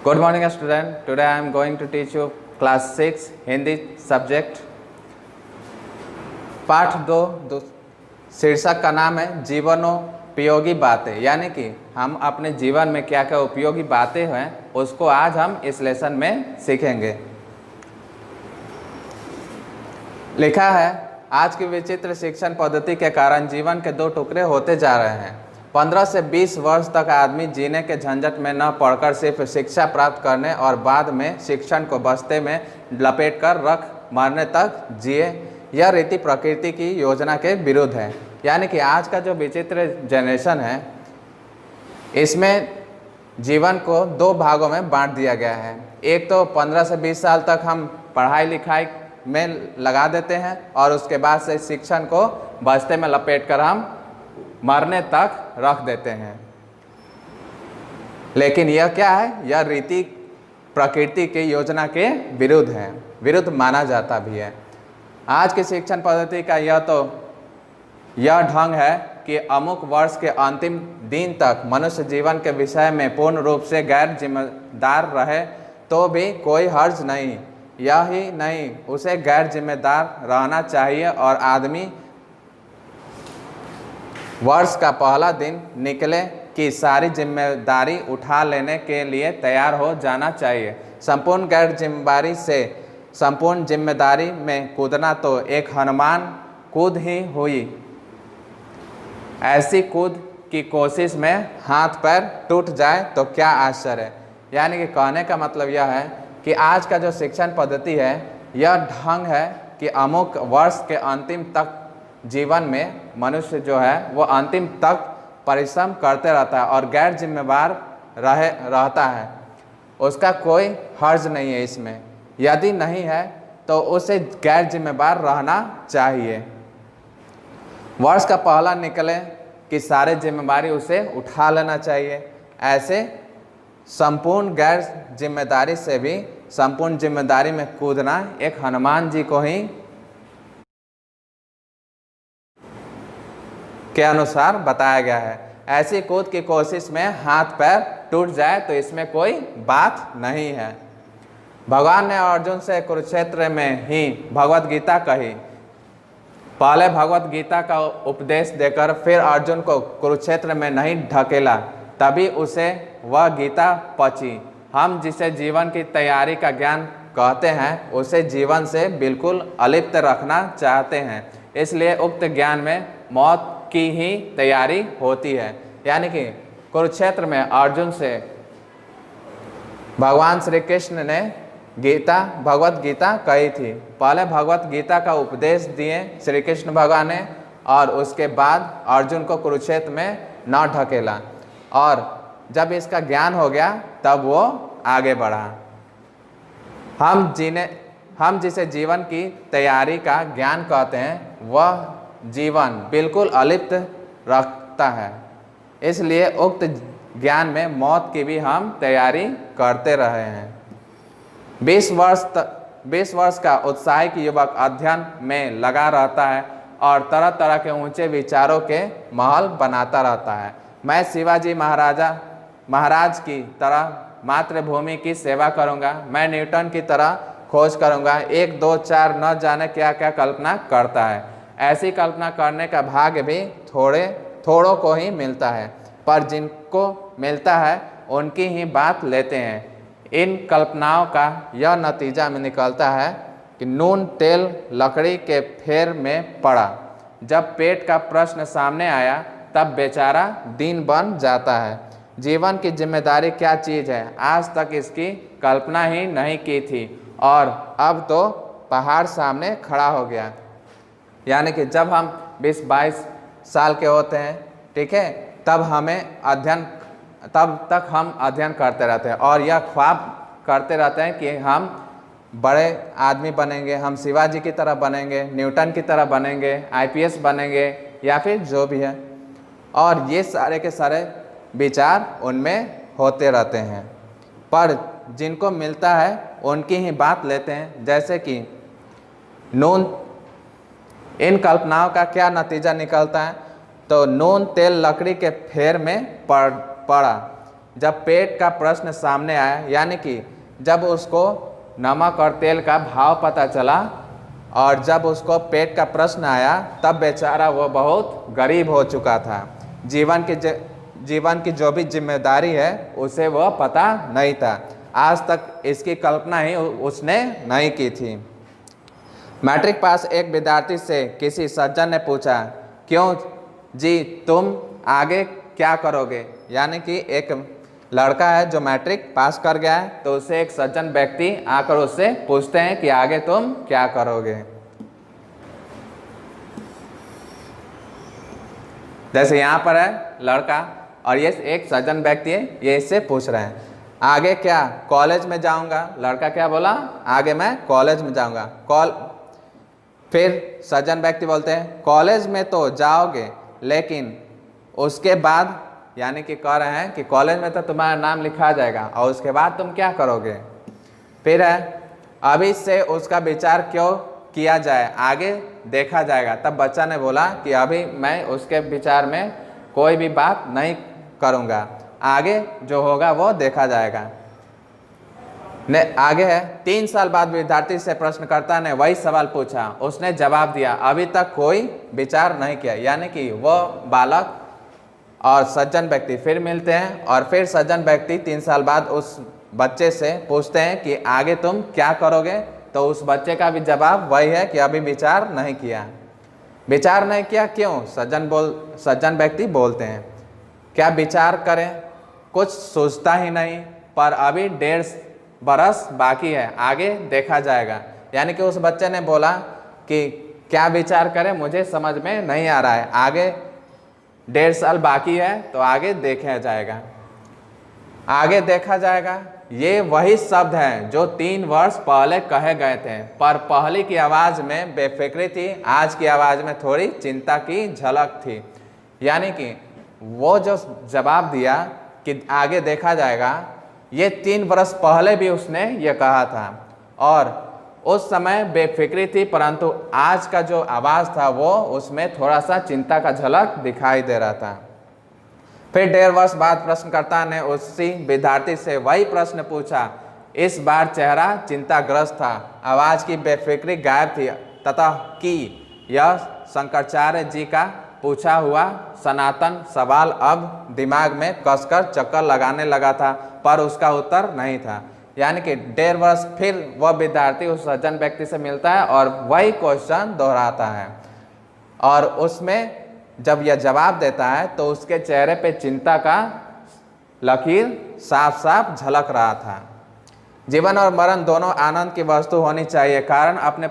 Good morning student. Today I am going to teach you class 6 Hindi subject पाठ 2 शीर्षक का नाम है जीवनोपयोगी बातें, यानी कि हम अपने जीवन में क्या क्या उपयोगी बातें हैं उसको आज हम इस लेसन में सीखेंगे। लिखा है, आज की विचित्र शिक्षण पद्धति के कारण जीवन के 2 टुकड़े होते जा रहे हैं। 15 से 20 वर्ष तक आदमी जीने के झंझट में न पड़कर सिर्फ शिक्षा प्राप्त करने और बाद में शिक्षण को बस्ते में लपेटकर रख मरने तक जिए। यह रीति प्रकृति की योजना के विरुद्ध है। यानी कि आज का जो विचित्र जनरेशन है इसमें जीवन को 2 भागों में बांट दिया गया है। एक तो 15 से 20 साल तक हम पढ़ाई लिखाई में लगा देते हैं और उसके बाद से शिक्षण को बस्ते में लपेटकर हम मरने तक रख देते हैं। लेकिन यह क्या है? यह रीति प्रकृति की योजना के विरुद्ध है, विरुद्ध माना जाता भी है। आज की शिक्षण पद्धति का यह ढंग है कि अमुक वर्ष के अंतिम दिन तक मनुष्य जीवन के विषय में पूर्ण रूप से गैर जिम्मेदार रहे तो भी कोई हर्ज नहीं। यही नहीं, उसे गैर जिम्मेदार रहना चाहिए और आदमी वर्ष का पहला दिन निकले कि सारी जिम्मेदारी उठा लेने के लिए तैयार हो जाना चाहिए। संपूर्ण गैर जिम्मेदारी से संपूर्ण जिम्मेदारी में कूदना तो एक हनुमान कूद ही हुई। ऐसी कूद की कोशिश में हाथ पैर टूट जाए तो क्या आश्चर्य। यानी कि कहने का मतलब यह है कि आज का जो शिक्षण पद्धति है यह ढंग है कि अमुक वर्ष के अंतिम तक जीवन में मनुष्य जो है वो अंतिम तक परिश्रम करते रहता है और गैर जिम्मेदार रहता है। उसका कोई हर्ज नहीं है इसमें। यदि नहीं है तो उसे गैर जिम्मेदार रहना चाहिए। वर्ष का पहला निकले कि सारे जिम्मेदारी उसे उठा लेना चाहिए। ऐसे संपूर्ण गैर जिम्मेदारी से भी संपूर्ण जिम्मेदारी में कूदना एक हनुमान जी को ही के अनुसार बताया गया है। ऐसी कूद की कोशिश में हाथ पैर टूट जाए तो इसमें कोई बात नहीं है। भगवान ने अर्जुन से कुरुक्षेत्र में ही भगवत गीता कही। पहले भगवत गीता का उपदेश देकर फिर अर्जुन को कुरुक्षेत्र में नहीं ढकेला, तभी उसे वह गीता पची। हम जिसे जीवन की तैयारी का ज्ञान कहते हैं उसे जीवन से बिल्कुल अलिप्त रखना चाहते हैं। इसलिए उक्त ज्ञान में मौत की ही तैयारी होती है। यानी कि कुरुक्षेत्र में अर्जुन से भगवान श्री कृष्ण ने भगवत गीता कही थी। पहले भगवत गीता का उपदेश दिए श्री कृष्ण भगवान ने और उसके बाद अर्जुन को कुरुक्षेत्र में न ढकेला और जब इसका ज्ञान हो गया तब वो आगे बढ़ा। हम जिसे जीवन की तैयारी का ज्ञान कहते हैं वह जीवन बिल्कुल अलिप्त रखता है। इसलिए उक्त ज्ञान में मौत की भी हम तैयारी करते रहे हैं। 20 वर्ष का उत्साही युवक अध्ययन में लगा रहता है और तरह तरह के ऊंचे विचारों के महल बनाता रहता है। मैं शिवाजी महाराज की तरह मातृभूमि की सेवा करूंगा। मैं न्यूटन की तरह खोज करूंगा। 1 2 4 न जाने क्या क्या कल्पना करता है। ऐसी कल्पना करने का भाग्य भी थोड़ों को ही मिलता है, पर जिनको मिलता है उनकी ही बात लेते हैं। इन कल्पनाओं का यह नतीजा में निकलता है कि नून तेल लकड़ी के फेर में पड़ा। जब पेट का प्रश्न सामने आया तब बेचारा दीन बन जाता है। जीवन की जिम्मेदारी क्या चीज़ है, आज तक इसकी कल्पना ही नहीं की थी और अब तो पहाड़ सामने खड़ा हो गया। यानी कि जब हम 20-22 साल के होते हैं, ठीक है, तब तक हम अध्ययन करते रहते हैं और यह ख्वाब करते रहते हैं कि हम बड़े आदमी बनेंगे, हम शिवाजी की तरह बनेंगे, न्यूटन की तरह बनेंगे, IPS बनेंगे या फिर जो भी है। और ये सारे के सारे विचार उनमें होते रहते हैं, पर जिनको मिलता है उनकी ही बात लेते हैं। जैसे कि इन कल्पनाओं का क्या नतीजा निकलता है तो नून तेल लकड़ी के फेर में पड़ा। जब पेट का प्रश्न सामने आया, यानी कि जब उसको नमक और तेल का भाव पता चला और जब उसको पेट का प्रश्न आया, तब बेचारा वो बहुत गरीब हो चुका था। जीवन की जो भी जिम्मेदारी है उसे वह पता नहीं था। आज तक इसकी कल्पना ही उसने नहीं की थी। मैट्रिक पास एक विद्यार्थी से किसी सज्जन ने पूछा, क्यों जी तुम आगे क्या करोगे? यानी कि एक लड़का है जो मैट्रिक पास कर गया है, तो उसे एक सज्जन व्यक्ति आकर उससे पूछते हैं कि आगे तुम क्या करोगे। जैसे यहाँ पर है लड़का और ये एक सज्जन व्यक्ति है, ये इससे पूछ रहे हैं आगे क्या? कॉलेज में जाऊंगा। लड़का क्या बोला? आगे मैं कॉलेज में जाऊंगा। फिर सज्जन व्यक्ति बोलते हैं कॉलेज में तो जाओगे, लेकिन उसके बाद, यानी कि कह रहे हैं कि कॉलेज में तो तुम्हारा नाम लिखा जाएगा और उसके बाद तुम क्या करोगे? फिर है अभी से उसका विचार क्यों किया जाए, आगे देखा जाएगा। तब बच्चा ने बोला कि अभी मैं उसके विचार में कोई भी बात नहीं करूँगा, आगे जो होगा वो देखा जाएगा। आगे है 3 साल बाद विद्यार्थी से प्रश्नकर्ता ने वही सवाल पूछा, उसने जवाब दिया अभी तक कोई विचार नहीं किया। यानी कि वो बालक और सज्जन व्यक्ति फिर मिलते हैं और फिर सज्जन व्यक्ति 3 साल बाद उस बच्चे से पूछते हैं कि आगे तुम क्या करोगे? तो उस बच्चे का भी जवाब वही है कि अभी विचार नहीं किया। विचार नहीं किया क्यों? सज्जन व्यक्ति बोलते हैं क्या विचार करें, कुछ सोचता ही नहीं, पर अभी 1.5 बरस बाकी है, आगे देखा जाएगा। यानी कि उस बच्चे ने बोला कि क्या विचार करें, मुझे समझ में नहीं आ रहा है, आगे 1.5 साल बाकी है तो आगे देखा जाएगा। आगे देखा जाएगा, ये वही शब्द हैं जो 3 वर्ष पहले कहे गए थे, पर पहले की आवाज़ में बेफिक्री थी, आज की आवाज़ में थोड़ी चिंता की झलक थी। यानी कि वो जो जवाब दिया कि आगे देखा जाएगा, ये 3 वर्ष पहले भी उसने ये कहा था और उस समय बेफिक्री थी, परंतु आज का जो आवाज़ था वो उसमें थोड़ा सा चिंता का झलक दिखाई दे रहा था। फिर 1.5 वर्ष बाद प्रश्नकर्ता ने उसी विद्यार्थी से वही प्रश्न पूछा। इस बार चेहरा चिंताग्रस्त था, आवाज़ की बेफिक्री गायब थी तथा कि यह शंकराचार्य जी का पूछा हुआ सनातन सवाल अब दिमाग में कसकर चक्कर लगाने लगा था, पर उसका उत्तर नहीं था। यानी कि 1.5 वर्ष फिर वह विद्यार्थी उस सज्जन व्यक्ति से मिलता है और वही क्वेश्चन दोहराता है और उसमें जब यह जवाब देता है तो उसके चेहरे पे चिंता का लकीर साफ साफ झलक रहा था। जीवन और मरण दोनों आनंद की वस्तु होनी चाहिए, कारण अपने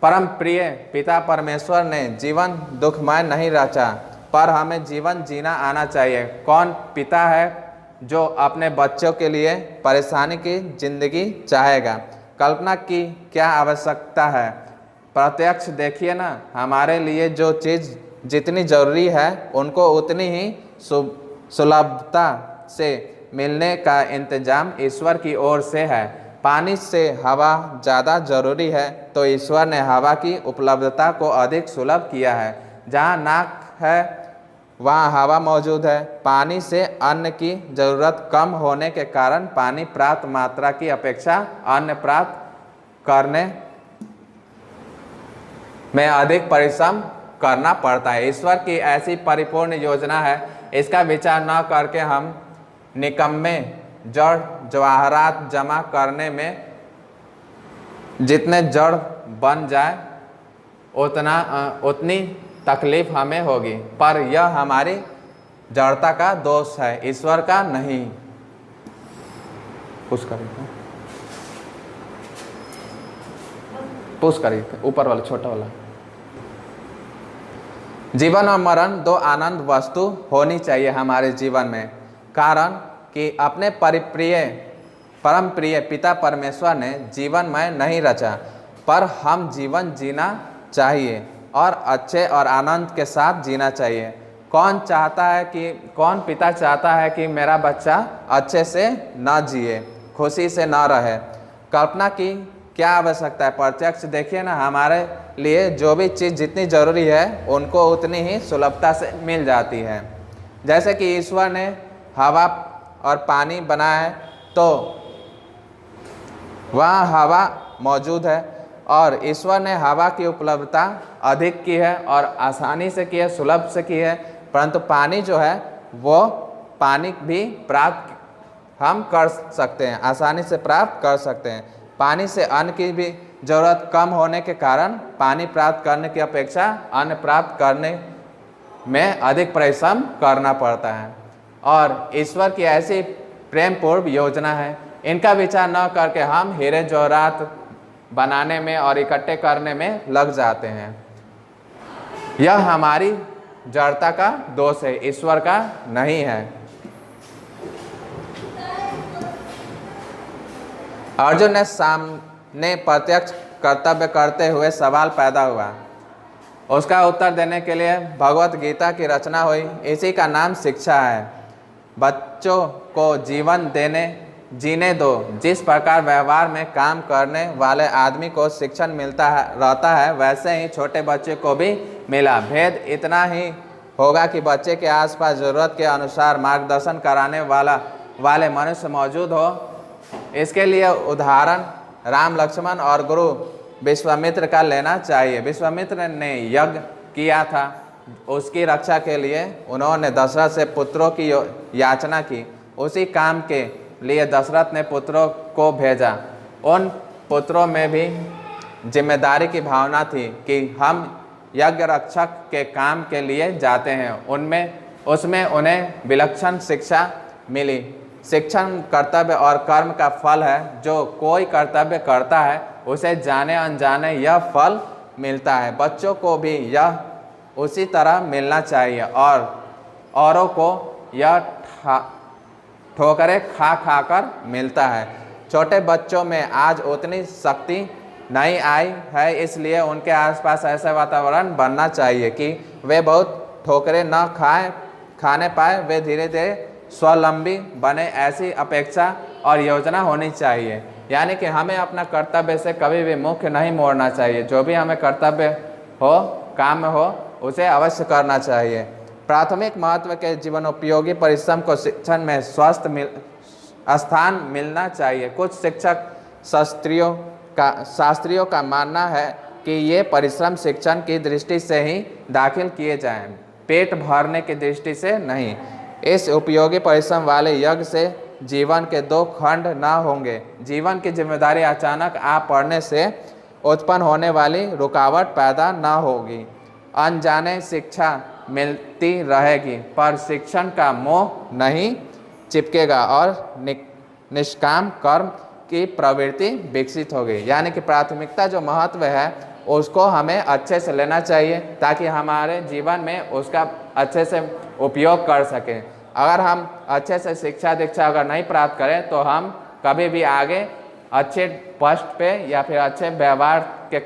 परम प्रिय पिता परमेश्वर ने जीवन दुखमय नहीं रचा, पर हमें जीवन जीना आना चाहिए। कौन पिता है जो अपने बच्चों के लिए परेशानी की जिंदगी चाहेगा? कल्पना की क्या आवश्यकता है? प्रत्यक्ष देखिए ना, हमारे लिए जो चीज़ जितनी ज़रूरी है उनको उतनी ही सुलभता से मिलने का इंतजाम ईश्वर की ओर से है। पानी से हवा ज़्यादा ज़रूरी है तो ईश्वर ने हवा की उपलब्धता को अधिक सुलभ किया है। जहाँ नाक है वहाँ हवा मौजूद है। पानी से अन्न की ज़रूरत कम होने के कारण पानी प्राप्त मात्रा की अपेक्षा अन्न प्राप्त करने में अधिक परिश्रम करना पड़ता है। ईश्वर की ऐसी परिपूर्ण योजना है, इसका विचार न करके हम निकम्मे जड़ जवाहरात जमा करने में जितने जड़ बन जाए उतनी तकलीफ हमें होगी, पर यह हमारी जड़ता का दोष है, ईश्वर का नहीं। पुश करिए ऊपर वाला छोटा वाला। जीवन और मरण दो आनंद वस्तु होनी चाहिए हमारे जीवन में, कारण कि अपने परम प्रिय पिता परमेश्वर ने जीवन में नहीं रचा, पर हम जीवन जीना चाहिए और अच्छे और आनंद के साथ जीना चाहिए। कौन पिता चाहता है कि मेरा बच्चा अच्छे से ना जिए, खुशी से ना रहे? कल्पना की क्या आवश्यकता है? प्रत्यक्ष देखिए ना, हमारे लिए जो भी चीज़ जितनी ज़रूरी है उनको उतनी ही सुलभता से मिल जाती है। जैसे कि ईश्वर ने हवा और पानी बना है तो वहाँ हवा मौजूद है, और ईश्वर ने हवा की उपलब्धता अधिक की है और आसानी से की है, सुलभ से की है। परंतु पानी जो है वो पानी भी प्राप्त हम कर सकते हैं, आसानी से प्राप्त कर सकते हैं। पानी से अन्न की भी ज़रूरत कम होने के कारण पानी प्राप्त करने की अपेक्षा अन्न प्राप्त करने में अधिक परिश्रम करना पड़ता है। और ईश्वर की ऐसी प्रेम पूर्व योजना है, इनका विचार न करके हम हीरे जवाहरात बनाने में और इकट्ठे करने में लग जाते हैं। यह हमारी जड़ता का दोष है, ईश्वर का नहीं है। अर्जुन ने सामने प्रत्यक्ष कर्तव्य करते हुए सवाल पैदा हुआ, उसका उत्तर देने के लिए भगवत गीता की रचना हुई। इसी का नाम शिक्षा है। बच्चों को जीवन जीने दो। जिस प्रकार व्यवहार में काम करने वाले आदमी को शिक्षण मिलता रहता है, वैसे ही छोटे बच्चे को भी मिला। भेद इतना ही होगा कि बच्चे के आसपास ज़रूरत के अनुसार मार्गदर्शन कराने वाले मनुष्य मौजूद हो। इसके लिए उदाहरण राम, लक्ष्मण और गुरु विश्वामित्र का लेना चाहिए। विश्वामित्र ने यज्ञ किया था, उसकी रक्षा के लिए उन्होंने दशरथ से पुत्रों की याचना की। उसी काम के लिए दशरथ ने पुत्रों को भेजा। उन पुत्रों में भी जिम्मेदारी की भावना थी कि हम यज्ञ रक्षक के काम के लिए जाते हैं। उसमें उन्हें विलक्षण शिक्षा मिली। शिक्षण कर्तव्य और कर्म का फल है। जो कोई कर्तव्य करता है उसे जाने अनजाने यह फल मिलता है। बच्चों को भी यह उसी तरह मिलना चाहिए और औरों को यह ठोकरें खा खा कर मिलता है। छोटे बच्चों में आज उतनी शक्ति नहीं आई है, इसलिए उनके आसपास ऐसा वातावरण बनना चाहिए कि वे बहुत ठोकरें न खाने पाए, वे धीरे धीरे स्वावलंबी बने। ऐसी अपेक्षा और योजना होनी चाहिए। यानी कि हमें अपना कर्तव्य से कभी भी मुख नहीं मोड़ना चाहिए। जो भी हमें कर्तव्य हो, काम में हो, उसे अवश्य करना चाहिए। प्राथमिक महत्व के जीवनोपयोगी परिश्रम को शिक्षण में स्वस्थ स्थान मिलना चाहिए। कुछ शिक्षक शास्त्रियों का मानना है कि ये परिश्रम शिक्षण की दृष्टि से ही दाखिल किए जाएं, पेट भरने की दृष्टि से नहीं। इस उपयोगी परिश्रम वाले यज्ञ से जीवन के दो खंड न होंगे। जीवन की जिम्मेदारी अचानक आ पड़ने से उत्पन्न होने वाली रुकावट पैदा न होगी। अनजाने शिक्षा मिलती रहेगी पर शिक्षण का मोह नहीं चिपकेगा और निष्काम कर्म की प्रवृत्ति विकसित होगी। यानी कि प्राथमिकता जो महत्व है उसको हमें अच्छे से लेना चाहिए ताकि हमारे जीवन में उसका अच्छे से उपयोग कर सकें। अगर हम अच्छे से शिक्षा दीक्षा अगर नहीं प्राप्त करें तो हम कभी भी आगे अच्छे पोस्ट पे या फिर अच्छे व्यवहार के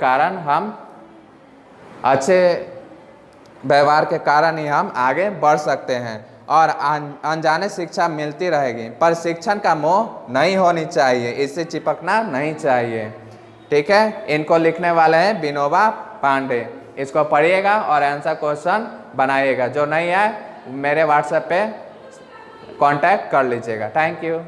कारण ही हम आगे बढ़ सकते हैं। और अनजाने शिक्षा मिलती रहेगी पर शिक्षण का मोह नहीं होनी चाहिए, इससे चिपकना नहीं चाहिए। ठीक है, इनको लिखने वाले हैं विनोबा पांडे। इसको पढ़िएगा और आंसर क्वेश्चन बनाइएगा। जो नहीं है मेरे व्हाट्सएप पे कांटेक्ट कर लीजिएगा। Thank you.